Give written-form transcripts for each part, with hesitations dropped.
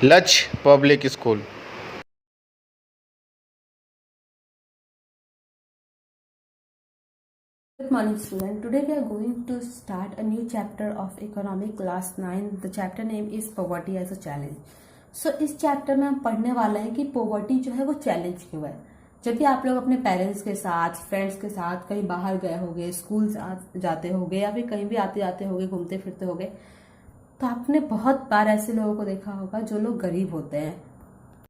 लक्ष्य public school. Good morning, student. Today we are going to start a new chapter of economic class 9. The chapter name is poverty as a challenge. So इस chapter में हम पढ़ने वाले हैं कि poverty जो है वो चैलेंज क्यों है। जब भी आप लोग अपने पेरेंट्स के साथ, फ्रेंड्स के साथ कहीं बाहर गए होगे, स्कूल जाते होगे या फिर कहीं भी आते जाते होगे, घूमते फिरते होगे, तो आपने बहुत बार ऐसे लोगों को देखा होगा जो लोग गरीब होते हैं।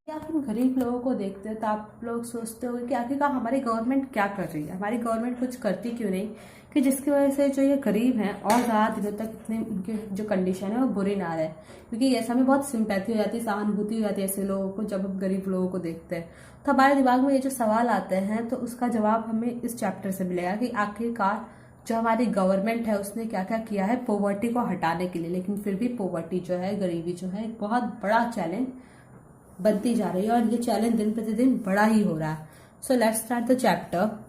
आप इन गरीब लोगों को देखते हैं तो आप लोग सोचते हो कि आखिरकार हमारी गवर्नमेंट क्या कर रही है, हमारी गवर्नमेंट कुछ करती क्यों नहीं कि जिसकी वजह से जो ये गरीब हैं और ज़्यादा दिनों तक इतने उनकी जो कंडीशन है वो बुरी ना रहे। क्योंकि ऐसा में बहुत सिंपैथी हो जाती है, सहानुभूति हो जाती है ऐसे लोगों को जब हम गरीब लोगों को देखते हैं। तो हमारे दिमाग में ये जो सवाल आते हैं तो उसका जवाब हमें इस चैप्टर से मिलेगा कि आखिरकार जो हमारी गवर्नमेंट है उसने क्या क्या किया है पॉवर्टी को हटाने के लिए। लेकिन फिर भी पॉवर्टी जो है, गरीबी जो है, एक बहुत बड़ा चैलेंज बनती जा रही है और ये चैलेंज दिन प्रतिदिन बड़ा ही हो रहा है। So let's start the chapter.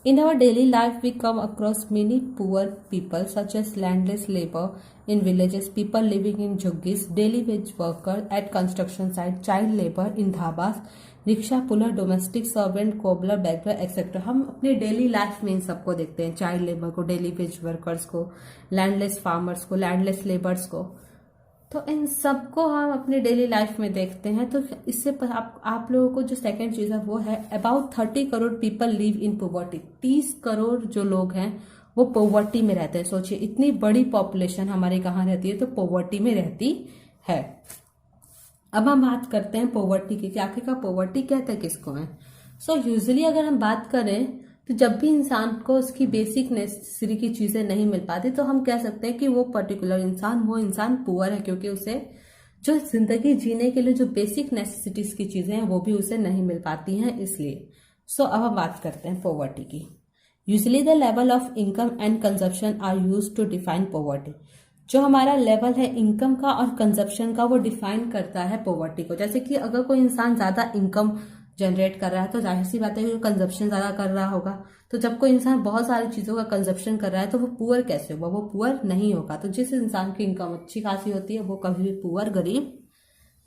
In our daily life, we come across many poor people, such as landless labor in villages, people living in jhuggies, daily wage worker at construction site, child labor in dhabas, rickshaw puller, domestic servant, cobbler, beggar etcetera. हम अपने daily life में इन सबको देखते हैं, child labour को, daily veg workers को, landless farmers को, landless labours को। तो इन सबको हम अपनी डेली लाइफ में देखते हैं। तो इससे आप लोगों को जो सेकंड चीज है वो है about 30 crore people live in poverty. 30 crore जो लोग हैं वो पॉवर्टी में रहते हैं। सोचिए इतनी बड़ी पॉपुलेशन हमारे कहाँ रहती है, तो पॉवर्टी में रहती है। अब हम बात करते हैं पॉवर्टी की कि आखिरकार पॉवर्टी कहते हैं किसको है। सो यूजुअली अगर हम बात करें तो जब भी इंसान को उसकी बेसिक नेसेसरी की चीजें नहीं मिल पाती तो हम कह सकते हैं कि वो पर्टिकुलर इंसान, वो इंसान पुअर है, क्योंकि उसे जो जिंदगी जीने के लिए जो बेसिक नेसेसिटीज की चीजें हैं वो भी उसे नहीं मिल पाती हैं, इसलिए। सो अब हम बात करते हैं पॉवर्टी की। Usually the level of income and consumption are use to define poverty. जो हमारा लेवल है इनकम का और कंजप्शन का वो डिफाइन करता है पॉवर्टी को। जैसे कि अगर कोई इंसान ज्यादा इनकम जनरेट कर रहा है तो जाहिर सी बात है कि कंजप्शन ज्यादा कर रहा होगा। तो जब कोई इंसान बहुत सारी चीजों का कंजप्शन कर रहा है तो वो पुअर कैसे होगा, वो पुअर नहीं होगा। तो जिस इंसान की इनकम अच्छी खासी होती है वो कभी भी पुअर, गरीब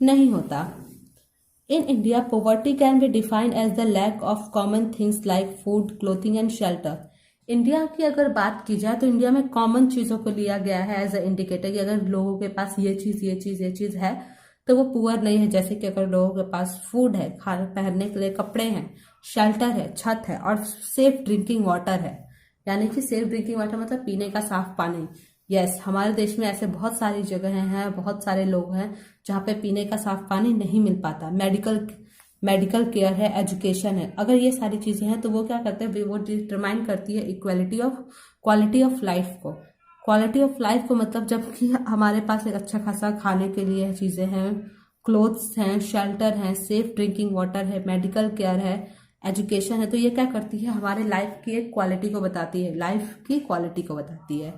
नहीं होता। In India poverty can be defined as the lack of common things like food, clothing and shelter. India की अगर बात की जाए तो इंडिया में कॉमन चीजों को लिया गया है एज अ इंडिकेटर कि अगर लोगों के पास ये चीज है तो वो पुअर नहीं है। जैसे कि अगर लोगों के पास फूड है, खाने पहनने के लिए कपड़े हैं, शेल्टर है, छत है और सेफ ड्रिंकिंग वाटर है। यानी कि सेफ ड्रिंकिंग वाटर मतलब पीने का साफ पानी। यस, हमारे देश में ऐसे बहुत सारी जगहें हैं, बहुत सारे लोग हैं जहाँ पे पीने का साफ पानी नहीं मिल पाता। मेडिकल केयर है, एजुकेशन है। अगर ये सारी चीजें हैं तो वो क्या करते हैं, वो डिटरमाइन करती है क्वालिटी ऑफ लाइफ को। क्वालिटी ऑफ लाइफ को मतलब जबकि हमारे पास एक अच्छा खासा खाने के लिए चीजें हैं, क्लोथ्स हैं, शेल्टर हैं, सेफ ड्रिंकिंग वाटर है, मेडिकल केयर है, एजुकेशन है, तो ये क्या करती है, हमारे लाइफ की एक क्वालिटी को बताती है, लाइफ की क्वालिटी को बताती है।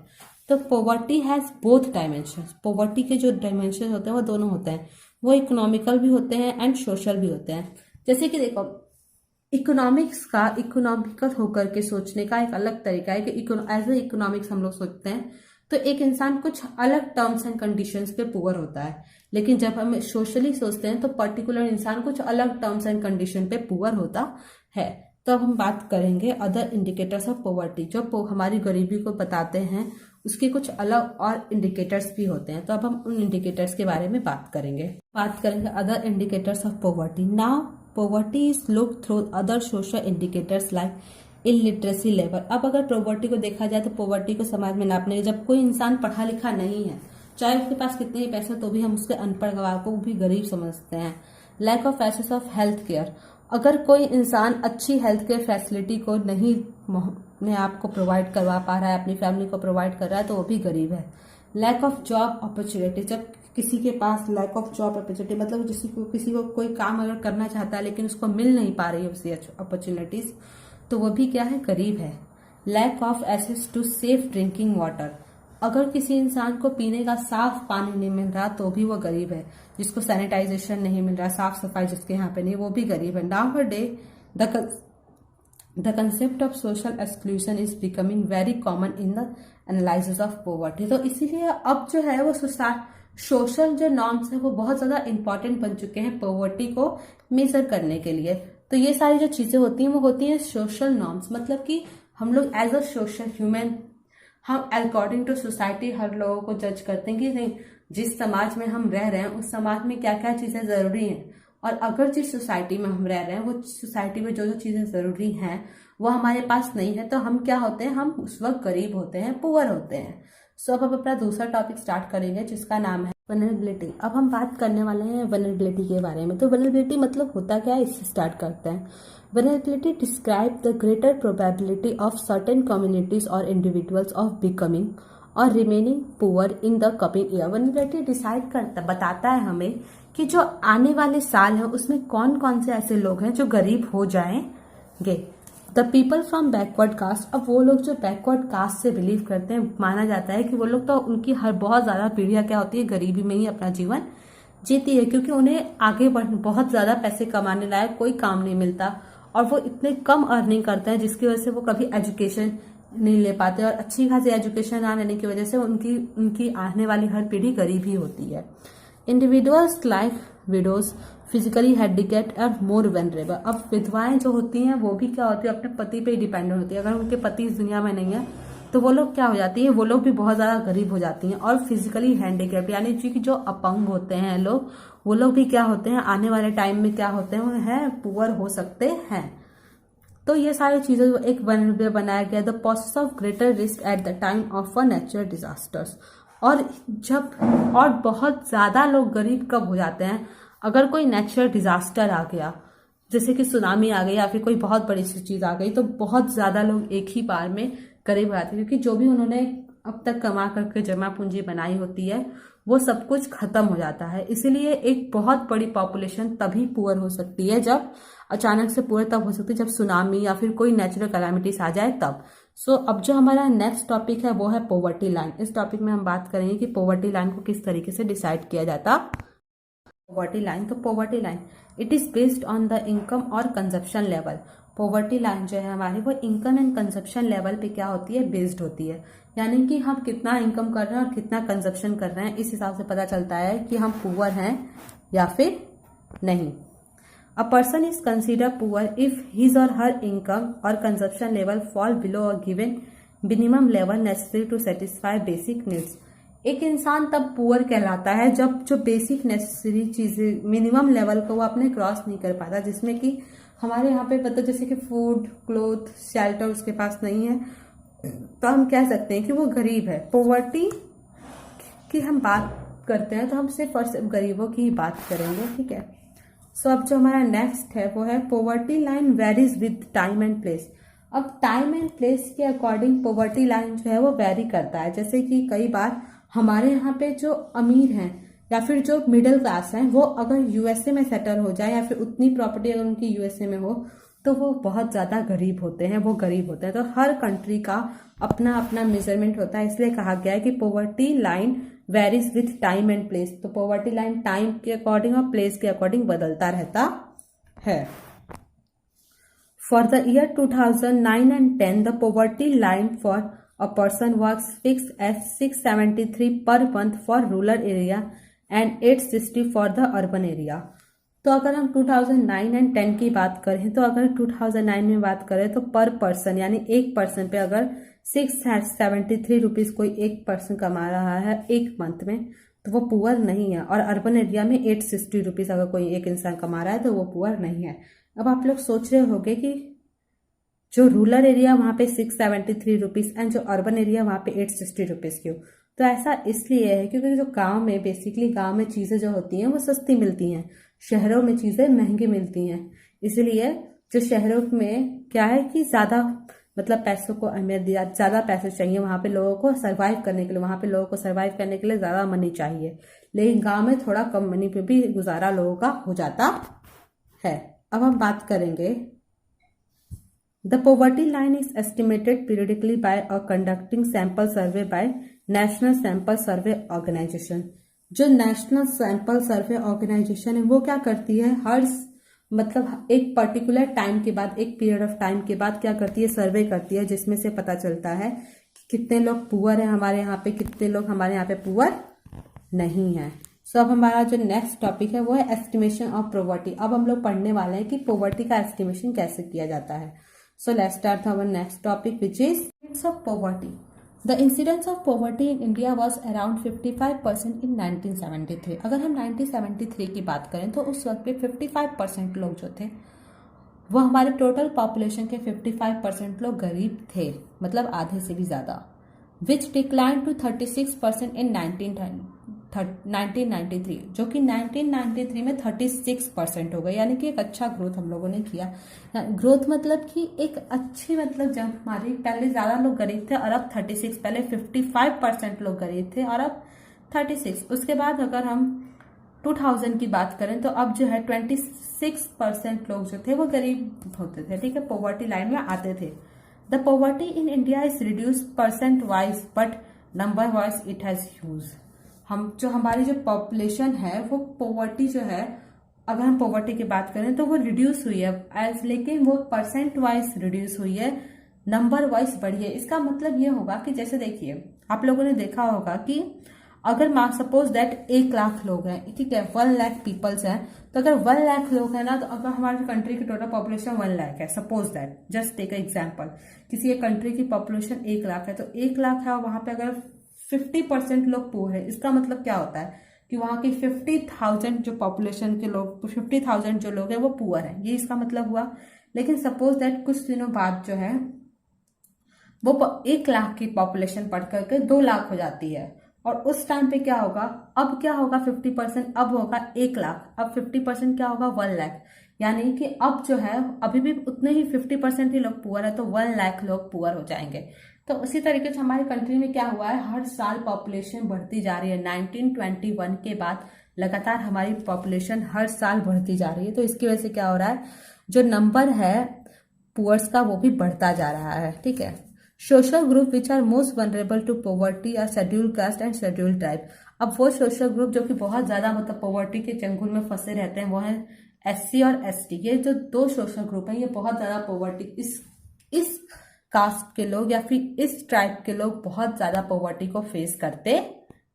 तो poverty has both dimension. Poverty के जो डायमेंशन होते हैं वो दोनों होते हैं, वो इकोनॉमिकल भी होते हैं एंड सोशल भी होते हैं। जैसे कि देखो, इकोनॉमिक्स का इकोनॉमिकल होकर के सोचने का एक अलग तरीका है कि एज ए इकोनॉमिक्स हम लोग सोचते हैं तो एक इंसान कुछ अलग टर्म्स एंड कंडीशंस पे पुअर होता है। लेकिन जब हम सोशली सोचते हैं तो पर्टिकुलर इंसान कुछ अलग टर्म्स एंड कंडीशन पे पुअर होता है। तो अब हम बात करेंगे अदर इंडिकेटर्स ऑफ पॉवर्टी, जो हमारी गरीबी को बताते हैं उसके कुछ अलग और इंडिकेटर्स भी होते हैं। तो अब हम उन इंडिकेटर्स के बारे में बात करेंगे other indicators of poverty. Now poverty is look through other social indicators like illiteracy level. अब अगर पॉवर्टी को देखा जाए तो पॉवर्टी को समाज में नापने के जब कोई इंसान पढ़ा लिखा नहीं है, चाहे उसके पास कितने ही पैसे, तो भी हम उसके अनपढ़ गवाह को भी गरीब समझते हैं। Lack of access of health care. अगर कोई इंसान अच्छी हेल्थ केयर फैसिलिटी को नहीं अपने आप को प्रोवाइड करवा पा रहा है, अपनी फैमिली को प्रोवाइड कर रहा है, तो वो भी गरीब है। Lack of job opportunity. जब किसी के पास लैक ऑफ जॉब अपॉर्चुनिटी मतलब किसी को कोई काम अगर करना चाहता है लेकिन उसको मिल नहीं पा रही है उसकी अपॉर्चुनिटीज, तो वो भी क्या है, गरीब है। Lack of access to safe drinking water. अगर किसी इंसान को पीने का साफ पानी नहीं मिल रहा तो भी वो गरीब है। जिसको सैनिटाइजेशन नहीं मिल रहा, साफ सफाई जिसके यहाँ पे नहीं, वो भी गरीब है। Now a day the concept of social exclusion is becoming very common in the analysis of poverty. तो इसीलिए अब जो है वो सोशल जो नॉर्म्स है वो बहुत ज़्यादा इंपॉर्टेंट बन चुके हैं पॉवर्टी को मेजर करने के लिए। तो ये सारी जो चीज़ें होती हैं वो होती हैं सोशल नॉर्म्स, मतलब कि हम लोग एज अ सोशल ह्यूमन हम अकॉर्डिंग टू सोसाइटी हर लोगों को जज करते हैं कि नहीं, जिस समाज में हम रह रहे हैं उस समाज में क्या क्या चीज़ें ज़रूरी हैं, और अगर जिस सोसाइटी में हम रह रहे हैं वो सोसाइटी में जो जो चीज़ें ज़रूरी हैं वो हमारे पास नहीं है, तो हम क्या होते हैं, हम उस वक्त गरीब होते हैं, पुअर होते हैं। सो अब हम अपना दूसरा टॉपिक स्टार्ट करेंगे जिसका नाम है वनरेबिलिटी। अब हम बात करने वाले हैं वनरेबिलिटी के बारे में। तो वनरेबिलिटी मतलब होता क्या है, इससे स्टार्ट करते हैं। Vulnerability describe the greater probability of certain communities और इंडिविजुअल्स ऑफ बिकमिंग और remaining poor in the coming year. Vulnerability decide करता बताता है हमें कि जो आने वाले साल हैं उसमें कौन कौन से ऐसे लोग हैं जो गरीब हो जाएंगे। The people from backward caste, अब वो लोग जो बैकवर्ड कास्ट से बिलीव करते हैं, माना जाता है कि वो लोग तो उनकी हर बहुत ज़्यादा पीढ़ियाँ क्या होती है, गरीबी में ही अपना जीवन जीती है, क्योंकि उन्हें आगे बढ़ बहुत ज़्यादा पैसे कमाने लायक कोई काम नहीं मिलता और वो इतने कम अर्निंग करते हैं जिसकी वजह से वो कभी एजुकेशन नहीं ले पाते, और अच्छी खासी एजुकेशन ना लेने की वजह से उनकी आने वाली हर पीढ़ी गरीब ही होती है। Individuals like widows physically handicapped और मोर वेनरेबल, अब विधवाएं जो होती हैं वो भी क्या होती है, अपने पति पे ही डिपेंडेंट होती है। अगर उनके पति इस दुनिया में नहीं है तो वो लोग क्या हो जाती है, वो लोग भी बहुत ज़्यादा गरीब हो जाती हैं। और फिजिकली हैंडिकैप्ड यानी कि जो अपंग होते हैं लोग, वो लोग भी क्या होते हैं, आने वाले टाइम में क्या होते हैं, वो है पुअर हो सकते हैं। तो ये सारी चीजें एक वनरेबल बनाया गया। The process of greater risk at the time of a natural disasters, और बहुत ज्यादा लोग गरीब कब हो जाते हैं, अगर कोई नेचुरल डिजास्टर आ गया, जैसे कि सुनामी आ गई या फिर कोई बहुत बड़ी सी चीज आ गई, तो बहुत ज्यादा लोग एक ही बार में गरीब हो जाते हैं, क्योंकि जो भी उन्होंने अब तक कमा करके जमा पूंजी बनाई होती है वो सब कुछ खत्म हो जाता है। इसीलिए एक बहुत बड़ी पॉपुलेशन तभी पुअर हो सकती है, जब अचानक से पुअर तब हो सकती है जब सुनामी या फिर कोई नेचुरल कैलामिटीज आ जाए तब। सो अब जो हमारा नेक्स्ट टॉपिक है वो है पॉवर्टी लाइन। इस टॉपिक में हम बात करेंगे कि पॉवर्टी लाइन को किस तरीके से डिसाइड किया जाता। पॉवर्टी लाइन, तो poverty line it is based on the income or consumption level. Poverty line जो है हमारी वो इनकम एंड कंजप्शन लेवल पे क्या होती है, बेस्ड होती है, यानी कि हम कितना इनकम कर रहे हैं और कितना कंजप्शन कर रहे हैं, इस हिसाब से पता चलता है कि हम पुअर हैं या फिर नहीं। A person is consider poor if his or her income or consumption level fall below a given minimum level necessary to satisfy basic needs. एक इंसान तब पुअर कहलाता है जब जो बेसिक नेसेसरी चीजें मिनिमम लेवल को वो अपने क्रॉस नहीं कर पाता, जिसमें कि हमारे यहाँ पे पता जैसे कि फूड, क्लोथ, शेल्टर उसके पास नहीं है, तो हम कह सकते हैं कि वो गरीब है। पॉवर्टी की हम बात करते हैं तो हम सिर्फ और सिर्फ गरीबों की ही बात करेंगे, ठीक है। सो अब जो हमारा नेक्स्ट है वो है poverty line varies with time and place. अब टाइम एंड प्लेस के अकॉर्डिंग पॉवर्टी लाइन जो है वो वेरी करता है। जैसे कि कई बार हमारे यहाँ पे जो अमीर हैं या फिर जो मिडिल क्लास हैं वो अगर यूएसए में सेटल हो जाए या फिर उतनी प्रॉपर्टी अगर उनकी यूएसए में हो तो वो बहुत ज़्यादा गरीब होते हैं, वो गरीब होते हैं। तो हर कंट्री का अपना अपना मेजरमेंट होता है, इसलिए कहा गया है कि poverty line varies with time and place. तो पॉवर्टी लाइन टाइम के अकॉर्डिंग और प्लेस के अकॉर्डिंग बदलता रहता है। For the year 2009 and 10 the poverty line for a person was fixed at 673 per month for rural area and 860 for the urban area। तो अगर हम 2009 एंड 10 की बात करें तो अगर 2009 में बात करें तो पर पर्सन यानी एक पर्सन पे अगर 673 रुपीज कोई एक पर्सन कमा रहा है एक मंथ में तो वो पुअर नहीं है, और अर्बन एरिया में 860 रुपीज अगर कोई एक इंसान कमा रहा है तो वो पुअर नहीं है। अब आप लोग सोच रहे होंगे कि जो रूरल एरिया वहाँ पे 673 रुपीज एंड जो अर्बन एरिया वहाँ पे 860 रुपीज क्यों? तो ऐसा इसलिए है क्योंकि जो गांव में बेसिकली गांव में चीज़ें जो होती हैं वो सस्ती मिलती हैं, शहरों में चीज़ें महंगी मिलती हैं। इसलिए जो शहरों में क्या है कि ज़्यादा मतलब पैसों को अहमियत दिया, ज़्यादा पैसे चाहिए वहाँ पे लोगों को सर्वाइव करने के लिए, वहाँ पे लोगों को सर्वाइव करने के लिए ज़्यादा मनी चाहिए, लेकिन गाँव में थोड़ा कम मनी पे भी गुजारा लोगों का हो जाता है। अब हम बात करेंगे The poverty line is estimated periodically by a conducting sample survey by National Sample Survey Organization। जो नेशनल सैंपल सर्वे ऑर्गेनाइजेशन है वो क्या करती है, हर मतलब एक पर्टिकुलर टाइम के बाद, एक पीरियड ऑफ टाइम के बाद क्या करती है, सर्वे करती है, जिसमें से पता चलता है कि कितने लोग पुअर हैं हमारे यहाँ पे, कितने लोग हमारे यहाँ पे पुअर नहीं है। सो अब हमारा जो नेक्स्ट टॉपिक है वो है एस्टिमेशन ऑफ पॉवर्टी। अब हम लोग पढ़ने वाले हैं कि पॉवर्टी का एस्टिमेशन कैसे किया जाता है। So let's start our next topic which is incidence of poverty. The incidence of poverty in India was around 55% in 1973। अगर हम 1973 की बात करें तो उस वक्त पे 55% लोग जो थे वो हमारे टोटल पॉपुलेशन के 55% लोग गरीब थे, मतलब आधे से भी ज़्यादा, विच डिक्लाइन टू 36% इन 1993, जो कि 1993 में 36% हो गई, यानी कि एक अच्छा ग्रोथ हम लोगों ने किया। ग्रोथ मतलब कि एक अच्छी, मतलब जब हमारी पहले ज़्यादा लोग गरीब थे और अब 36, पहले 55% लोग गरीब थे और अब 36। उसके बाद अगर हम 2000 की बात करें तो अब जो है 26% लोग जो थे वो गरीब होते थे, ठीक है, पॉवर्टी लाइन में आते थे। The poverty in India is reduce percent wise but number wise it has huge. हमारी जो पॉपुलेशन है वो पॉवर्टी जो है, अगर हम पॉवर्टी की बात करें तो वो रिड्यूस हुई है एज, लेकिन वो परसेंट वाइज रिड्यूस हुई है, नंबर वाइज बढ़ी है। इसका मतलब ये होगा कि जैसे देखिए, आप लोगों ने देखा होगा कि अगर मान सपोज दैट 1 लाख लोग हैं, ठीक है, 1 लाख पीपल्स हैं, तो अगर 1 लाख लोग हैं ना, तो अगर हमारी कंट्री की टोटल पॉपुलेशन 1 लाख है, suppose that, just take example, किसी एक कंट्री की पॉपुलेशन 1 लाख है, तो 1 लाख है और वहां पे अगर 50% लोग पुअर है, इसका मतलब क्या होता है कि वहां की 50,000 जो पॉपुलेशन के लोग, 50,000 जो लोग हैं वो पुअर है, ये इसका मतलब हुआ। लेकिन सपोज दैट कुछ दिनों बाद जो है वो 1 लाख की पॉपुलेशन बढ़ करके 2 लाख हो जाती है, और उस टाइम पे क्या होगा, अब क्या होगा, 50% अब होगा 1 लाख, अब 50% क्या होगा, 1 लाख, यानी कि अब जो है अभी भी उतने ही 50% ही लोग पुअर है, तो 1 लाख लोग पुअर हो जाएंगे। तो उसी तरीके से हमारी कंट्री में क्या हुआ है, हर साल पॉपुलेशन बढ़ती जा रही है। 1921 के बाद लगातार हमारी पॉपुलेशन हर साल बढ़ती जा रही है, तो इसकी वजह से क्या हो रहा है, जो नंबर है पुअर्स का वो भी बढ़ता जा रहा है, ठीक है। Social group which are most vulnerable to poverty are schedule caste and schedule tribe. अब वो सोशल ग्रुप जो कि बहुत ज्यादा मतलब पॉवर्टी के चंगुल में फंसे रहते हैं वो है SC और ST। ये जो 2 सोशल ग्रुप हैं ये बहुत ज्यादा पॉवर्टी, इस कास्ट के लोग या फिर इस ट्राइब के लोग बहुत ज्यादा पॉवर्टी को फेस करते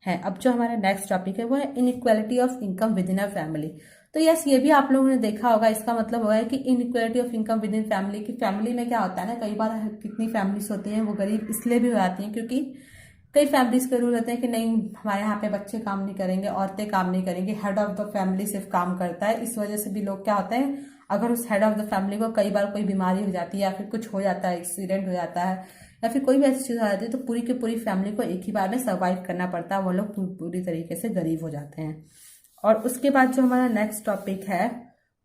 हैं। अब जो हमारा नेक्स्ट टॉपिक है वो है inequality of income with in a family. तो यस, ये भी आप लोगों ने देखा होगा, इसका मतलब हुआ है कि inequality of income with in family, की फैमिली में क्या होता है ना, कई बार कितनी फैमिलीज होती हैं वो गरीब इसलिए भी हो जाती हैं क्योंकि कई फैमिलीज के रूल होते हैं कि नहीं, हमारे यहाँ पे बच्चे काम नहीं करेंगे, औरतें काम नहीं करेंगी, हेड ऑफ द फैमिली सिर्फ काम करता है। इस वजह से भी लोग क्या होते हैं, अगर उस हेड ऑफ द फैमिली को कई बार कोई बीमारी हो जाती है या फिर कुछ हो जाता है, एक्सीडेंट हो जाता है या फिर कोई भी ऐसी चीज हो जाती है, तो पूरी की पूरी फैमिली को एक ही बार में सर्वाइव करना पड़ता है, वो लोग पूरी तरीके से गरीब हो जाते हैं। और उसके बाद जो हमारा नेक्स्ट टॉपिक है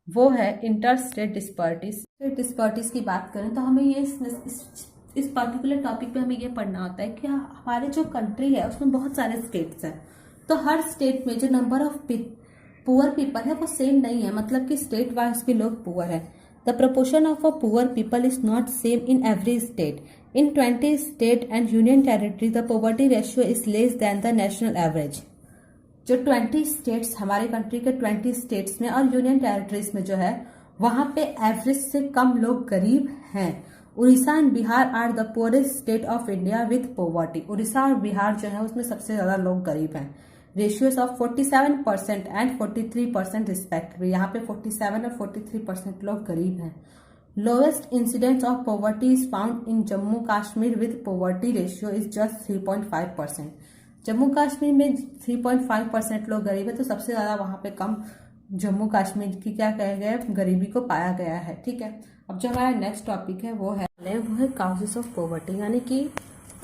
वो है इंटर स्टेट डिस्पर्टीज। डिस्पर्टीज की बात करें तो हमें ये इस पर्टिकुलर टॉपिक पे हमें ये पढ़ना होता है कि हमारे जो कंट्री है उसमें बहुत सारे स्टेट्स हैं, तो हर स्टेट में जो नंबर ऑफ पुअर पीपल है वो सेम नहीं है, मतलब कि स्टेट वाइज भी लोग पुअर है। The proportion of a poor people is not same in every state. In 20 state and union territory the poverty ratio is less than the national average. जो 20 स्टेट्स, हमारे country के 20 states में और union territories में जो है वहां पे एवरेज से कम लोग गरीब हैं। Orissa and Bihar are the poorest state of India with poverty. Orissa और बिहार जो है उसमें सबसे ज्यादा लोग गरीब हैं। रेशियोज ऑफ 47% एंड 43% रिस्पेक्टिवली, यहाँ पे 47 और 43% लोग गरीब हैं। Lowest incidence of poverty is found in Jammu Kashmir with poverty ratio is just 3.5%। Jammu Kashmir में 3.5% लोग गरीब है, तो सबसे ज्यादा वहां पे कम जम्मू कश्मीर की क्या कहा गया है, गरीबी को पाया गया है, ठीक है। अब जो हमारा नेक्स्ट टॉपिक है वो है काउजेस ऑफ पॉवर्टी, यानी कि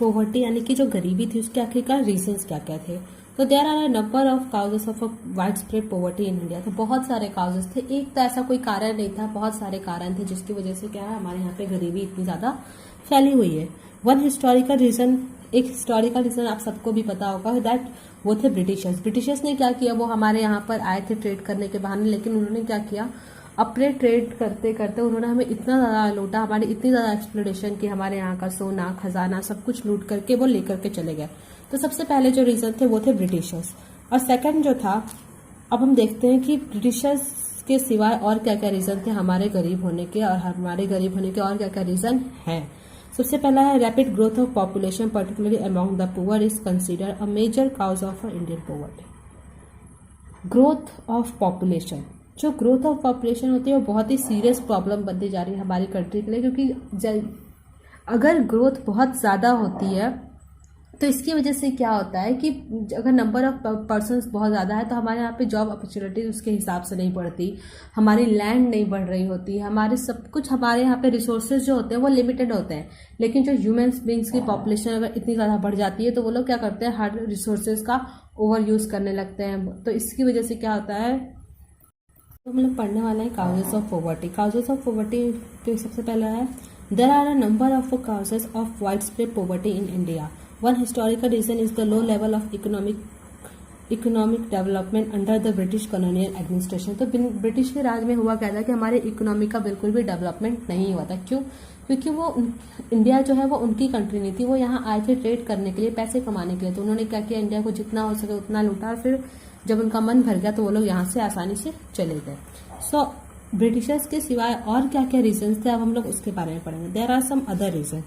पॉवर्टी यानी कि जो गरीबी थी उसके आखिरकार रीजंस क्या क्या थे। तो there are a number of causes of widespread poverty in India. तो बहुत सारे काउजेस थे, एक तो ऐसा कोई कारण नहीं था, बहुत सारे कारण थे जिसकी वजह से क्या है हमारे यहाँ पे गरीबी इतनी ज्यादा फैली हुई है। वन हिस्टोरिकल रीजन, एक हिस्टोरिकल रीजन आप सबको भी पता होगा दैट वो थे ब्रिटिशर्स। ब्रिटिशर्स ने क्या किया, वो हमारे यहाँ पर आए थे ट्रेड करने के बहाने, लेकिन उन्होंने क्या किया, अपने ट्रेड करते करते उन्होंने हमें इतना ज्यादा लूटा, हमारी इतनी ज्यादा एक्सप्लोरेशन की, हमारे यहाँ का सोना खजाना सब कुछ लूट करके वो लेकर के चले गए। तो सबसे पहले जो रीजन थे वो थे ब्रिटिशर्स। और सेकंड जो था, अब हम देखते हैं कि ब्रिटिशर्स के सिवाय और क्या क्या रीजन थे हमारे गरीब होने के, और हमारे गरीब होने के और क्या क्या रीजन हैं। सबसे पहला है rapid growth of population particularly among the poor is consider a major cause of Indian poverty. Growth of population, जो ग्रोथ ऑफ पॉपुलेशन होती है वो बहुत ही सीरियस प्रॉब्लम बनती जा रही है हमारी कंट्री के लिए, क्योंकि अगर ग्रोथ बहुत ज़्यादा होती है तो इसकी वजह से क्या होता है कि अगर नंबर ऑफ पर्सन्स बहुत ज़्यादा है तो हमारे यहाँ पे जॉब अपॉर्चुनिटीज उसके हिसाब से नहीं बढ़ती, हमारी लैंड नहीं बढ़ रही होती, हमारे सब कुछ हमारे यहाँ पे रिसोर्सेज जो होते हैं वो लिमिटेड होते हैं। लेकिन जो ह्यूमन बींग्स की पॉपुलेशन अगर इतनी ज़्यादा बढ़ जाती है तो वो लोग क्या करते हैं, हर रिसोर्सेज का ओवर यूज़ करने लगते हैं। तो इसकी वजह से क्या होता है, तो हम लोग पढ़ने वाले हैं causes of poverty. Causes of poverty तो सबसे पहला है, there are a number of causes of widespread poverty in India. One historical reason is the low level of economic development under the British colonial administration। तो British के राज में हुआ क्या था कि हमारे इकोनॉमी का बिल्कुल भी डेवलपमेंट नहीं हुआ था। क्यों? क्योंकि वो इंडिया जो है वो उनकी कंट्री नहीं थी, वो यहाँ आए थे ट्रेड करने के लिए, पैसे कमाने के लिए। तो उन्होंने क्या किया, इंडिया को जितना हो सके उतना लूटा, और फिर जब उनका मन भर गया तो वो लोग यहाँ से आसानी से चले गए। सो ब्रिटिशर्स के सिवाय और क्या क्या रीजन थे, अब हम लोग उसके बारे में पढ़ेंगे। There are some other reason.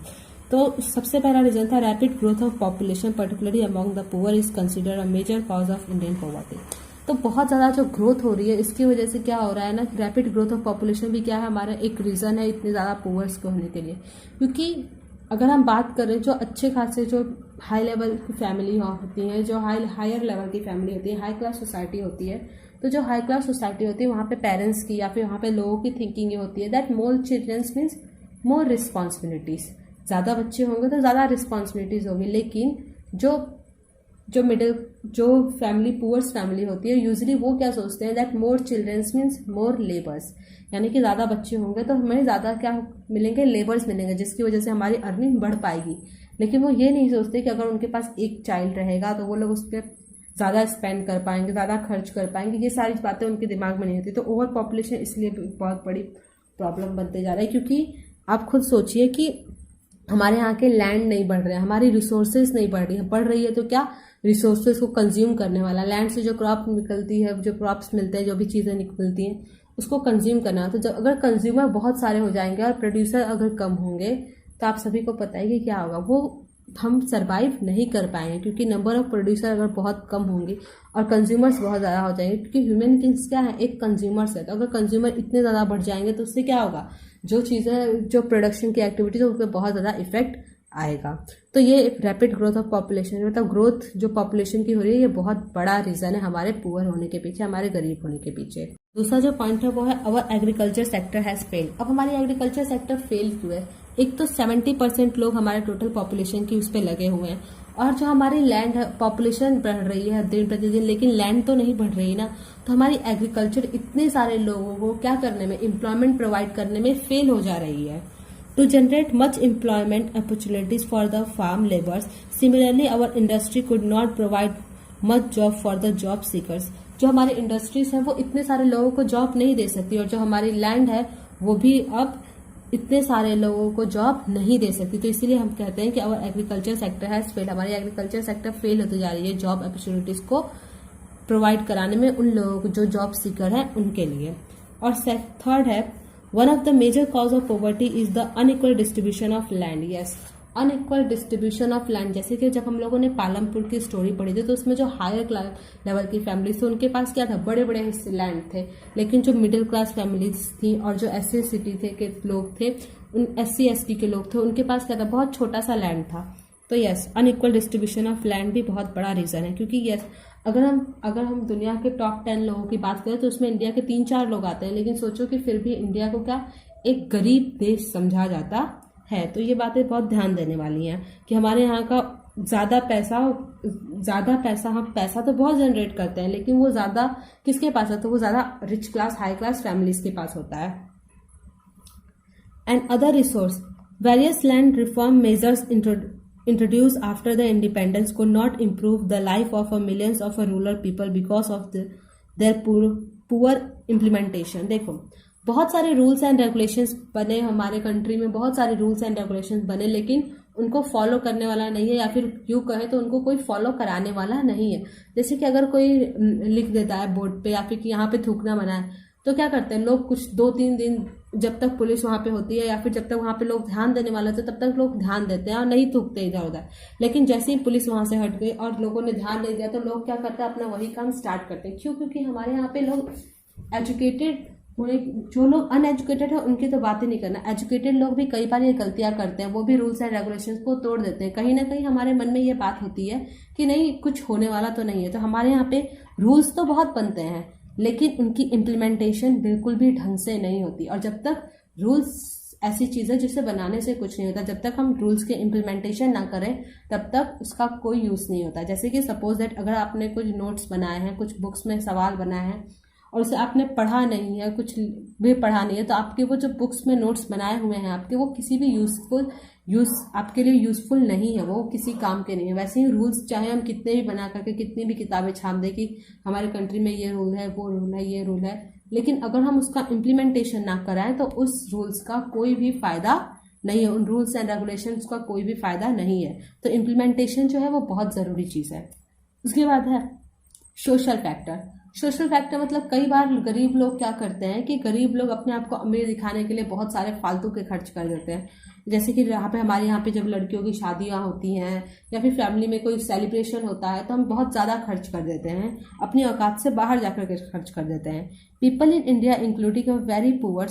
तो सबसे पहला रीजन था rapid growth of population particularly among the poor is considered a major cause of Indian poverty. तो बहुत ज़्यादा जो ग्रोथ हो रही है इसकी वजह से क्या हो रहा है ना, रैपिड ग्रोथ ऑफ पॉपुलेशन भी क्या है, हमारा एक रीज़न है इतने ज़्यादा पुअर्स के होने के लिए। क्योंकि अगर हम बात करें जो अच्छे खासे जो हाई लेवल की फैमिली होती हैं, जो हायर लेवल की फैमिली होती है, हाई क्लास सोसाइटी होती है, तो जो हाई क्लास सोसाइटी होती है वहाँ पे पेरेंट्स की या फिर वहाँ पे लोगों की थिंकिंग ये होती है that more childrens means more responsibilities. ज़्यादा बच्चे होंगे तो ज़्यादा रिस्पॉन्सिबिलिटीज़ होगी। लेकिन जो फैमिली पुअर्स फैमिली होती है यूजुअली वो क्या सोचते हैं that more childrens means more labours, यानी कि ज़्यादा बच्चे होंगे तो हमें ज़्यादा क्या मिलेंगे, लेबर्स मिलेंगे, जिसकी वजह से हमारी अर्निंग बढ़ पाएगी। लेकिन वो ये नहीं सोचते कि अगर उनके पास एक चाइल्ड रहेगा तो वो लोग उस पर ज़्यादा स्पेंड कर पाएंगे, ज़्यादा खर्च कर पाएंगे। ये सारी बातें उनके दिमाग में नहीं होती। तो ओवर पॉपुलेशन इसलिए बहुत बड़ी प्रॉब्लम बनते जा रहा है। क्योंकि आप खुद सोचिए कि हमारे यहाँ के लैंड नहीं बढ़ रहे हैं, हमारी रिसोर्सेज नहीं बढ़ रही है तो क्या, रिसोर्सेज को कंज्यूम करने वाला, लैंड से जो क्रॉप निकलती है, जो क्रॉप्स मिलते हैं, जो भी चीज़ें निकलती हैं उसको कंज्यूम करना। तो जब अगर कंज्यूमर बहुत सारे हो जाएंगे और प्रोड्यूसर अगर कम होंगे तो आप सभी को पता है कि क्या होगा, वो हम सरवाइव नहीं कर पाएंगे। क्योंकि नंबर ऑफ प्रोड्यूसर अगर बहुत कम होंगे और कंज्यूमर्स बहुत ज़्यादा हो जाएंगे, क्योंकि ह्यूमन बींग्स क्या है, एक कंज्यूमर्स है। तो अगर कंज्यूमर इतने ज़्यादा बढ़ जाएंगे तो उससे क्या होगा, जो चीज़ें जो प्रोडक्शन की एक्टिविटीज है उस पर बहुत ज़्यादा इफेक्ट आएगा। तो ये एक रैपिड ग्रोथ ऑफ पॉपुलेशन, मतलब ग्रोथ जो पॉपुलेशन की हो रही है, ये बहुत बड़ा रीज़न है हमारे पुअर होने के पीछे, हमारे गरीब होने के पीछे। दूसरा जो पॉइंट है वो है अवर एग्रीकल्चर सेक्टर हैज़ फेल्ड। अब हमारी एग्रीकल्चर सेक्टर फेल क्यों है? एक तो 70% लोग हमारे टोटल पॉपुलेशन की उस पर लगे हुए हैं, और जो हमारी लैंड है, पॉपुलेशन बढ़ रही है दिन प्रतिदिन, लेकिन लैंड तो नहीं बढ़ रही ना। तो हमारी एग्रीकल्चर इतने सारे लोगों को क्या करने में, एम्प्लॉयमेंट प्रोवाइड करने में फेल हो जा रही है। To generate much employment opportunities for the farm labours, similarly our industry could not provide much job for the job seekers. जो हमारी इंडस्ट्रीज है वो इतने सारे लोगों को जॉब नहीं दे सकती, और जो हमारी लैंड है वो भी अब इतने सारे लोगों को जॉब नहीं दे सकती। तो इसीलिए हम कहते हैं कि अवर एग्रीकल्चर सेक्टर हैज फेल, हमारी एग्रीकल्चर सेक्टर फेल होती जा रही है जॉब अपॉर्चुनिटीज को प्रोवाइड कराने में उन लोगों को जो जॉब सीकर हैं उनके लिए। और थर्ड है, one of the major cause of poverty is the unequal distribution of land. Yes, unequal distribution of land. जैसे कि जब हम लोगों ने पालमपुर की स्टोरी पढ़ी थी तो उसमें जो हायर लेवल की फैमिलीज थी उनके पास क्या था, बड़े बड़े लैंड थे। लेकिन जो मिडिल क्लास फैमिलीज थी और जो SC सिटी थे के लोग थे, उन SC ST के लोग थे, उनके पास क्या था, बहुत छोटा सा लैंड था। तो yes, unequal distribution of land भी बहुत बड़ा रीजन है। क्योंकि यस, अगर हम दुनिया के टॉप 10 लोगों की बात करें तो उसमें इंडिया के 3-4 लोग आते हैं, लेकिन सोचो कि फिर भी इंडिया को क्या एक गरीब देश समझा जाता है। तो ये बातें बहुत ध्यान देने वाली हैं कि हमारे यहाँ का ज़्यादा पैसा हम पैसा तो बहुत जनरेट करते हैं, लेकिन वो ज़्यादा किसके पास है, तो वो ज़्यादा rich class high class families के पास होता है। And other resource, various land reform measures introduced after the independence could not improve the life of millions of rural people because of their poor implementation। देखो, बहुत सारे rules and regulations बने हमारे country में, बहुत सारे रूल्स एंड रेगुलेशंस बने, लेकिन उनको फॉलो करने वाला नहीं है, या फिर यूँ कहे तो उनको कोई फॉलो कराने वाला नहीं है। जैसे कि अगर कोई लिख देता है बोर्ड पे या फिर कि यहाँ पे थूकना मना है, तो क्या करते हैं लोग, कुछ 2-3 दिन जब तक पुलिस वहां पे होती है या फिर जब तक वहां पे लोग ध्यान देने वाले होते हैं तब तक लोग ध्यान देते हैं और नहीं थूकते इधर उधर। लेकिन जैसे ही पुलिस वहां से हट गई और लोगों ने ध्यान नहीं दिया तो लोग क्या करते हैं, अपना वही काम स्टार्ट करते हैं। क्यों? क्योंकि हमारे यहाँ पे लोग एजुकेटेड होने, जो लोग अनएजुकेटेड है उनकी तो बात ही नहीं करना, एजुकेटेड लोग भी कई बार ये गलतियां करते हैं, वो भी रूल्स एंड रेगुलेशंस को तोड़ देते हैं। कहीं ना कहीं हमारे मन में ये बात होती है कि नहीं, कुछ होने वाला तो नहीं है। तो हमारे यहाँ पे रूल्स तो बहुत बनते हैं लेकिन उनकी इम्प्लीमेंटेशन बिल्कुल भी ढंग से नहीं होती। और जब तक रूल्स ऐसी चीज़ है जिसे बनाने से कुछ नहीं होता, जब तक हम रूल्स के इम्प्लीमेंटेशन ना करें तब तक उसका कोई यूज़ नहीं होता। जैसे कि सपोज दैट अगर आपने कुछ नोट्स बनाए हैं, कुछ बुक्स में सवाल बनाए हैं और उसे आपने पढ़ा नहीं है, कुछ भी पढ़ा नहीं है, तो आपके वो जो बुक्स में नोट्स बनाए हुए हैं आपके, वो किसी भी आपके लिए यूजफुल नहीं है, वो किसी काम के नहीं है। वैसे ही रूल्स चाहे हम कितने भी बना करके कितनी भी किताबें छाप दें कि हमारे कंट्री में ये रूल है, वो रूल है, ये रूल है, लेकिन अगर हम उसका इम्प्लीमेंटेशन ना कराएं तो उस रूल्स का कोई भी फायदा नहीं है, उन रूल्स एंड रेगुलेशंस का कोई भी फायदा नहीं है। तो इम्प्लीमेंटेशन जो है वो बहुत ज़रूरी चीज़ है। उसके बाद है सोशल फैक्टर। सोशल फैक्टर मतलब कई बार गरीब लोग क्या करते हैं कि गरीब लोग अपने आप को अमीर दिखाने के लिए बहुत सारे फालतू के खर्च कर देते हैं। जैसे कि हमारे यहाँ पे जब लड़कियों की शादियाँ होती हैं या फिर फैमिली में कोई सेलिब्रेशन होता है तो हम बहुत ज़्यादा खर्च कर देते हैं, अपनी औकात से बाहर जाकर के खर्च कर देते हैं। People in India including very poor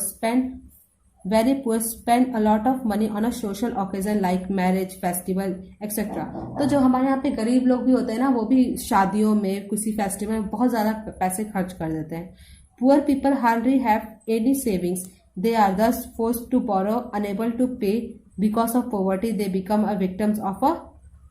spend a lot of money on a social occasion like marriage, festival, etc. तो जो हमारे यहाँ पे गरीब लोग भी होते हैं ना, वो भी शादियों में, किसी फेस्टिवल में बहुत ज़्यादा पैसे खर्च कर देते हैं। Poor people hardly have any savings. They are thus forced to borrow, unable to pay because of poverty. They become a victims of a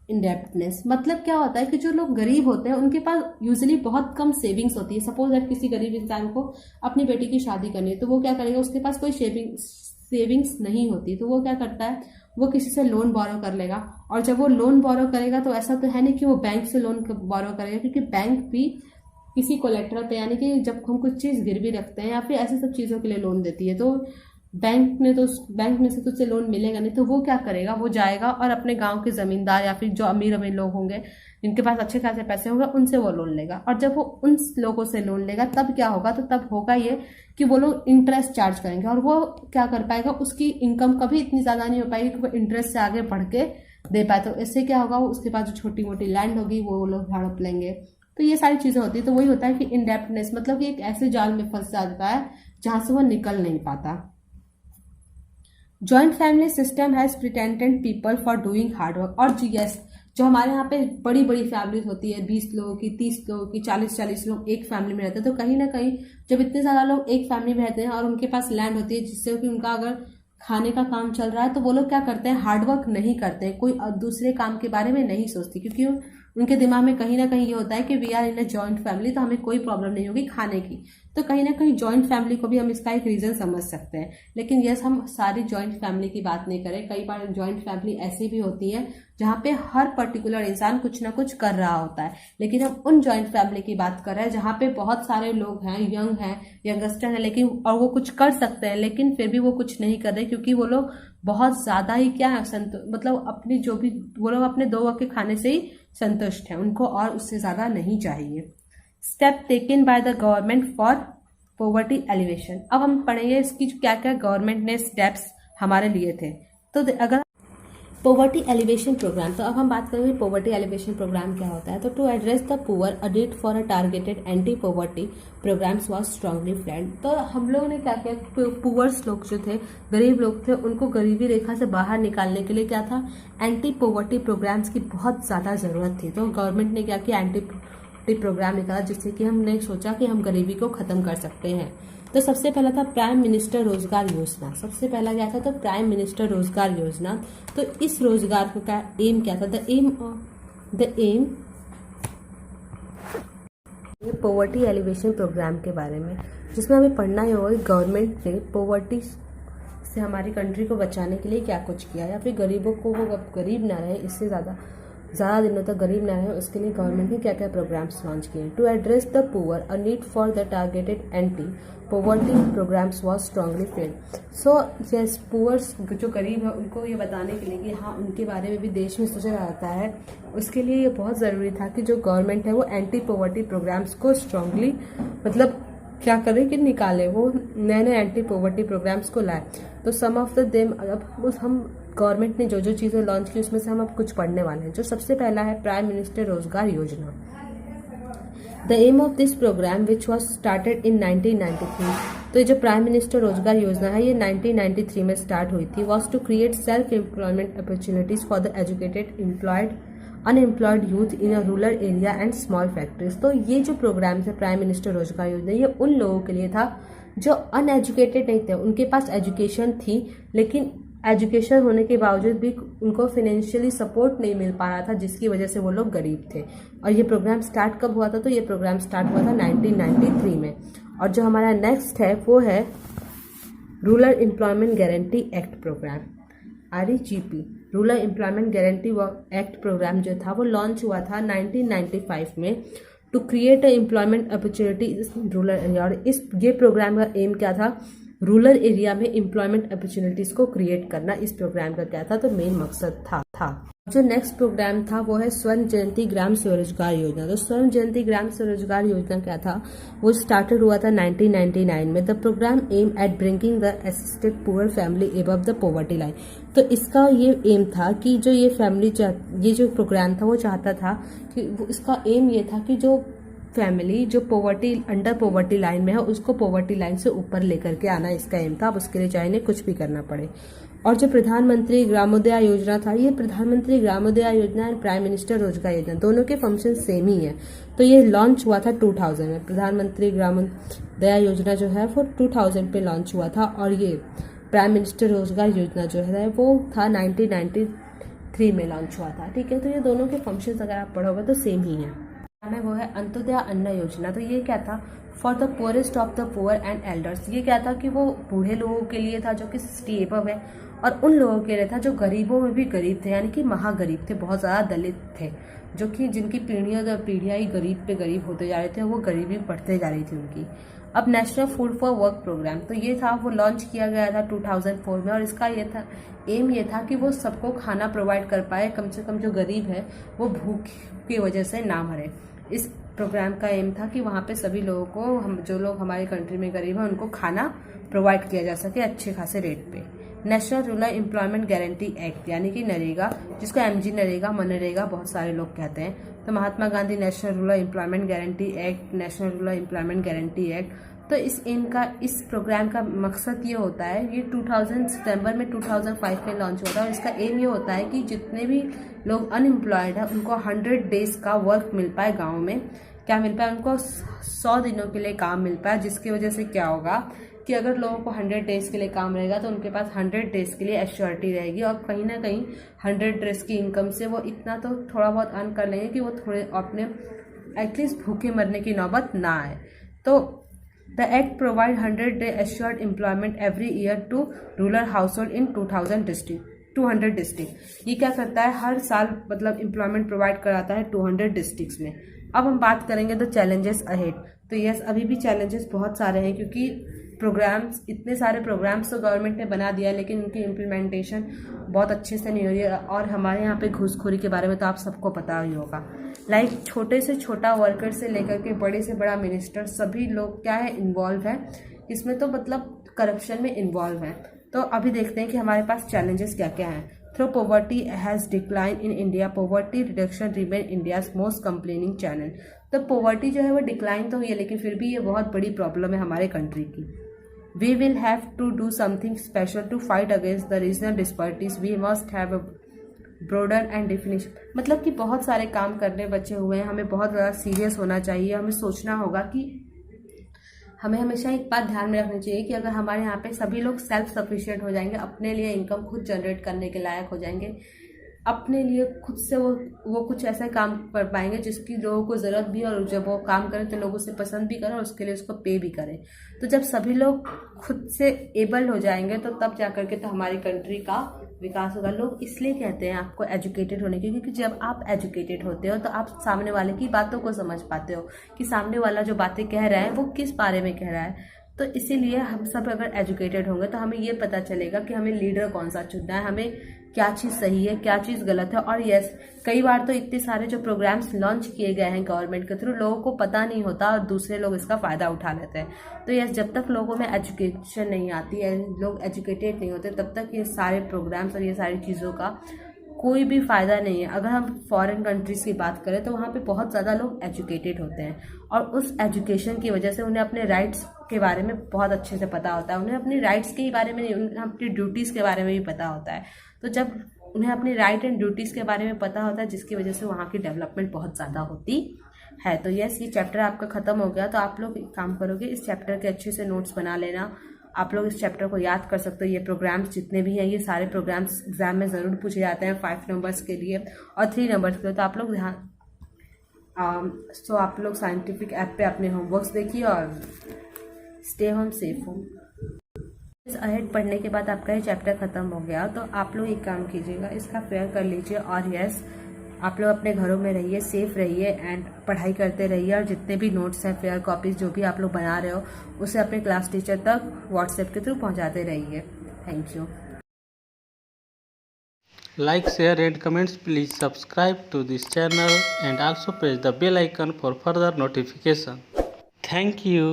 indebtedness. मतलब क्या होता है कि जो लोग गरीब होते हैं उनके पास यूजुअली बहुत कम सेविंग्स होती है। सपोज दैट किसी गरीब इंसान को अपनी बेटी की शादी करनी है तो वो क्या करेगा, उसके पास कोई सेविंग्स नहीं होती, तो वो क्या करता है, वो किसी से लोन बोरो कर लेगा। और जब वो लोन बोरो करेगा तो ऐसा तो है नहीं कि वो बैंक से लोन बोरो करेगा, क्योंकि बैंक भी किसी कोलेट्रल पे, यानी कि जब हम कुछ चीज़ गिरवी रखते हैं या फिर ऐसे सब चीज़ों के लिए लोन देती है तो बैंक में से तो उससे लोन मिलेगा नहीं। तो वो क्या करेगा, वो जाएगा और अपने गांव के ज़मींदार या फिर जो अमीर अमीर लोग होंगे जिनके पास अच्छे खासे पैसे होंगे उनसे वो लोन लेगा। और जब वो उन लोगों से लोन लेगा तब क्या होगा, तो तब होगा ये कि वो लोग इंटरेस्ट चार्ज करेंगे और वो क्या कर पाएगा, उसकी इनकम कभी इतनी ज़्यादा नहीं हो पाएगी कि वो इंटरेस्ट से आगे बढ़ के दे पाए। तो इससे क्या होगा, वो उसके पास जो छोटी मोटी लैंड होगी वो लोग हड़प लेंगे। तो ये सारी चीज़ें होती है। तो वही होता है कि इंडेप्टनेस मतलब कि एक ऐसे जाल में फंस जाता है जहां से वो निकल नहीं पाता। Joint family system has pretended people for doing hard work. और जीएस जो हमारे यहाँ पे बड़ी बड़ी फैमिलीज होती है, 20 लोगों की, 30 लोगों की, 40 लोग एक फैमिली में रहते हैं, तो कहीं ना कहीं जब इतने ज़्यादा लोग एक फैमिली में रहते हैं और उनके पास लैंड होती है जिससे कि उनका अगर खाने का काम चल रहा है तो वो लोग क्या करते हैं, हार्डवर्क नहीं करते हैं, कोई दूसरे काम के बारे में नहीं सोचती, क्योंकि उनके दिमाग में कहीं ना कहीं ये होता है कि we are in a joint family तो हमें कोई प्रॉब्लम नहीं होगी खाने की। तो कहीं ना कहीं जॉइंट फैमिली को भी हम इसका एक रीज़न समझ सकते हैं। लेकिन यस, हम सारी जॉइंट फैमिली की बात नहीं करें। कई बार जॉइंट फैमिली ऐसी भी होती है जहाँ पे हर पर्टिकुलर इंसान कुछ ना कुछ कर रहा होता है, लेकिन हम उन जॉइंट फैमिली की बात कर रहे हैं जहाँ पे बहुत सारे लोग हैं, यंगस्टर हैं, लेकिन और वो कुछ कर सकते हैं लेकिन फिर भी वो कुछ नहीं कर रहे क्योंकि वो लोग बहुत ज़्यादा ही क्या है, मतलब अपनी जो भी वो लोग अपने 2 वक्त के खाने से ही संतुष्ट हैं, उनको और उससे ज़्यादा नहीं चाहिए। Step taken by the government for poverty alleviation. अब हम पढ़ेंगे इसकी क्या क्या गवर्नमेंट ने स्टेप्स हमारे लिए थे। तो अगर पॉवर्टी एलिवेशन प्रोग्राम, तो अब हम बात करेंगे पॉवर्टी एलिवेशन प्रोग्राम क्या होता है। तो to address the poor a need for a targeted anti poverty programmes was strongly planned. तो हम लोगों ने क्या किया, पुअर्स लोग जो थे, गरीब लोग थे, उनको गरीबी रेखा से बाहर निकालने के लिए क्या था, एंटी पॉवर्टी प्रोग्राम्स की बहुत ज़्यादा ज़रूरत थी। तो गवर्नमेंट ने क्या किया, एंटी प्रोग्राम निकाला जिससे कि हमने सोचा कि हम गरीबी को ख़त्म कर सकते हैं। तो सबसे पहला था प्राइम मिनिस्टर रोजगार योजना। सबसे पहला क्या था, तो प्राइम मिनिस्टर रोजगार योजना। तो इस रोजगार का एम क्या था, द एम ये पॉवर्टी एलिवेशन प्रोग्राम के बारे में, जिसमें हमें पढ़ना ही होगा कि गवर्नमेंट ने पॉवर्टी से हमारी कंट्री को बचाने के लिए क्या कुछ किया, या फिर गरीबों को वो गरीब ना रहे, इससे ज़्यादा दिनों तक गरीब ना रहे, उसके लिए गवर्नमेंट ने क्या क्या प्रोग्राम्स लॉन्च किए। To address the poor a need for the targeted anti poverty programmes was strongly failed. So yes, poors जो गरीब है उनको ये बताने के लिए कि हाँ उनके बारे में भी देश में सोचा जाता है, उसके लिए ये बहुत ज़रूरी था कि जो गवर्नमेंट है वो एंटी पॉवर्टी प्रोग्राम्स को स्ट्रांगली मतलब क्या करे कि निकाले, वो नए नए एंटी पॉवर्टी प्रोग्राम्स को लाए। तो सम ऑफ द देम, अब उस हम गवर्नमेंट ने जो जो चीज़ें लॉन्च की उसमें से हम अब कुछ पढ़ने वाले हैं। जो सबसे पहला है प्राइम मिनिस्टर रोजगार योजना। The aim of this programme which was started in 1993, तो ये जो प्राइम मिनिस्टर रोजगार योजना है ये 1993 में स्टार्ट हुई थी, was to create self employment opportunities for the educated employed unemployed youth in a rural area and small factories. तो ये जो प्रोग्राम है प्राइम मिनिस्टर रोजगार योजना, ये उन लोगों के लिए था जो अनएजुकेटेड नहीं थे, उनके पास एजुकेशन थी लेकिन एजुकेशन होने के बावजूद भी उनको फाइनेंशियली सपोर्ट नहीं मिल पा रहा था, जिसकी वजह से वो लोग गरीब थे। और ये प्रोग्राम स्टार्ट कब हुआ था? तो ये प्रोग्राम स्टार्ट हुआ था 1993 में। और जो हमारा नेक्स्ट है वो है rural employment guarantee act programme, REGP। Rural employment guarantee act programme जो था वो लॉन्च हुआ था 1995 में to create a employment opportunity in rural area. और ये प्रोग्राम का एम क्या था? रूरल एरिया में एम्प्लॉयमेंट अपॉर्चुनिटीज को क्रिएट करना इस प्रोग्राम का क्या था? तो मेन मकसद था। जो नेक्स्ट प्रोग्राम था वो है स्वर्ण जयंती ग्राम स्वरोजगार योजना। तो स्वर्ण जयंती ग्राम स्वरोजगार योजना क्या था? वो स्टार्टेड हुआ था 1999 में। The programme aim at bringing the assisted poor family above the poverty line. तो इसका ये एम था कि जो ये फैमिली, ये जो प्रोग्राम था वो चाहता था कि इसका एम ये था कि जो फैमिली जो अंडर पॉवर्टी लाइन में है उसको पॉवर्टी लाइन से ऊपर लेकर के आना इसका एम था। अब उसके लिए चाहे कुछ भी करना पड़े। और जो प्रधानमंत्री ग्रामोदय योजना था, ये प्रधानमंत्री ग्रामोदय योजना एंड प्राइम मिनिस्टर रोजगार योजना दोनों के फंक्शन सेम ही है। तो ये लॉन्च हुआ था 2000 में। प्रधानमंत्री ग्रामोदय योजना जो है वो 2000 पे लॉन्च हुआ था और ये प्राइम मिनिस्टर रोजगार योजना जो है वो था 1993 में लॉन्च हुआ था। ठीक है, तो ये दोनों के फंक्शन अगर आप पढ़ोगे तो सेम ही है। वो है अंत्योदय अन्न योजना। तो ये क्या था? For the poorest of the poor and elders. ये क्या था कि वो बूढ़े लोगों के लिए था जो कि 60 एबव है, और उन लोगों के लिए था जो गरीबों में भी गरीब थे, यानी कि महागरीब थे, बहुत ज़्यादा दलित थे, जो कि जिनकी पीढ़ियाँ दर पीढ़ियाँ ही गरीब पे गरीब होते जा रहे थे, वो गरीबी बढ़ते जा रही थी उनकी। अब national food for work programme, तो ये था, वो लॉन्च किया गया था 2004 में। और इसका ये था एम ये था कि वो सबको खाना प्रोवाइड कर पाए, कम से कम जो गरीब है वो भूख की वजह से ना मरे। इस प्रोग्राम का एम था कि वहाँ पे सभी लोगों को, जो लोग हमारी कंट्री में गरीब हैं उनको खाना प्रोवाइड किया जा सके अच्छे खासे रेट पे। National rural employment guarantee act यानी कि नरेगा, जिसको MG नरेगा, मनरेगा बहुत सारे लोग कहते हैं। तो Mahatma Gandhi national rural employment guarantee act, national rural employment guarantee act. तो इस प्रोग्राम का मकसद ये होता है, ये 2000 सितंबर में 2005 में लॉन्च हुआ था। और इसका एम ये होता है कि जितने भी लोग अनएम्प्लॉयड है उनको 100 डेज का वर्क मिल पाए गाँव में। क्या मिल पाए? उनको 100 दिनों के लिए काम मिल पाए, जिसकी वजह से क्या होगा कि अगर लोगों को 100 डेज के लिए काम रहेगा तो उनके पास 100 डेज के लिए एश्योरिटी रहेगी। और कहीं ना कहीं 100 डेज की इनकम से वो इतना तो थोड़ा बहुत अर्न कर लेंगे कि वो थोड़े अपने एटलीस्ट भूखे मरने की नौबत ना आए। तो the act provide 100 day assured employment every year to rural household in 200 district. ये क्या करता है? हर साल मतलब एम्प्लॉयमेंट प्रोवाइड कराता है 200 डिस्ट्रिक्ट्स में। अब हम बात करेंगे द चैलेंजेस अहेड। तो यस, अभी भी चैलेंजेस बहुत सारे हैं, क्योंकि प्रोग्राम्स, इतने सारे प्रोग्राम्स तो गवर्नमेंट ने बना दिया है लेकिन उनकी इम्प्लीमेंटेशन बहुत अच्छे से नहीं हो रही है। और हमारे यहाँ पे घूसखोरी के बारे में तो आप सबको पता ही होगा। लाइक छोटे से छोटा वर्कर से लेकर के बड़े से बड़ा मिनिस्टर, सभी लोग क्या है इन्वॉल्व है इसमें, तो मतलब करप्शन में इन्वॉल्व है। तो अभी देखते हैं कि हमारे पास चैलेंजेस क्या क्या हैं। Through poverty has decline in India, poverty reduction remain India's most complaining channel. तो पॉवर्टी जो है वो डिक्लाइन तो हुई है लेकिन फिर भी ये बहुत बड़ी प्रॉब्लम है हमारे कंट्री की। We will have to do something special to fight against the regional disparities, we must have a broader and definition. मतलब कि बहुत सारे काम करने बचे हुए हैं, हमें बहुत ज़्यादा सीरियस होना चाहिए। हमें सोचना होगा कि हमें हमेशा एक बात ध्यान में रखनी चाहिए कि अगर हमारे यहाँ पे सभी लोग सेल्फ सफिशिएंट हो जाएंगे, अपने लिए इनकम खुद जनरेट करने के लायक हो जाएंगे, अपने लिए खुद से वो कुछ ऐसा काम कर पाएंगे जिसकी लोगों को ज़रूरत भी, और जब वो काम करें तो लोग उसे पसंद भी करें और उसके लिए उसको पे भी करें। तो जब सभी लोग खुद से एबल हो जाएंगे तो तब जा करके तो हमारी कंट्री का विकास होगा। लोग इसलिए कहते हैं आपको एजुकेटेड होने की, क्योंकि जब आप एजुकेटेड होते हो तो आप सामने वाले की बातों को समझ पाते हो कि सामने वाला जो बातें कह रहा है वो किस बारे में कह रहा है। तो इसीलिए हम सब अगर एजुकेटेड होंगे तो हमें ये पता चलेगा कि हमें लीडर कौन सा चुनना है, हमें क्या चीज़ सही है, क्या चीज़ गलत है। और यस, कई बार तो इतने सारे जो प्रोग्राम्स लॉन्च किए गए हैं गवर्नमेंट के थ्रू, लोगों को पता नहीं होता और दूसरे लोग इसका फ़ायदा उठा लेते हैं। तो यस, जब तक लोगों में एजुकेशन नहीं आती है, लोग एजुकेटेड नहीं होते, तब तक ये सारे प्रोग्राम्स और ये सारी चीज़ों का कोई भी फ़ायदा नहीं है। अगर हम फॉरेन कंट्रीज़ की बात करें तो वहाँ पे बहुत ज़्यादा लोग एजुकेटेड होते हैं और उस एजुकेशन की वजह से उन्हें अपने राइट्स के बारे में बहुत अच्छे से पता होता है। उन्हें अपनी राइट्स के बारे में नहीं, उन्हें अपनी ड्यूटीज़ के बारे में भी पता होता है। तो जब उन्हें अपनी राइट एंड ड्यूटीज़ के बारे में पता होता है, जिसकी वजह से वहाँ की डेवलपमेंट बहुत ज़्यादा होती है। तो यस, ये चैप्टर आपका ख़त्म हो गया। तो आप लोग एक काम करोगे, इस चैप्टर के अच्छे से नोट्स बना लेना। आप लोग इस चैप्टर को याद कर सकते हो। ये प्रोग्राम्स जितने भी हैं, ये सारे प्रोग्राम्स एग्जाम में ज़रूर पूछे जाते हैं 5 नंबर्स के लिए और 3 नंबर्स के लिए। तो आप लोग ध्यान आप लोग साइंटिफिक ऐप पे अपने होमवर्क्स देखिए और स्टे होम, सेफ होम। इस अहेड पढ़ने के बाद आपका ये चैप्टर ख़त्म हो गया। तो आप लोग एक काम कीजिएगा, इसका फेयर कर लीजिए और यस, आप लोग अपने घरों में रहिए, सेफ रहिए एंड पढ़ाई करते रहिए। और जितने भी नोट्स हैं, फेयर कॉपीज जो भी आप लोग बना रहे हो, उसे अपने क्लास टीचर तक व्हाट्सएप के थ्रू पहुंचाते रहिए। Thank you. Like, share and comments. Please subscribe to this channel and also press the bell icon for further notification. Thank you.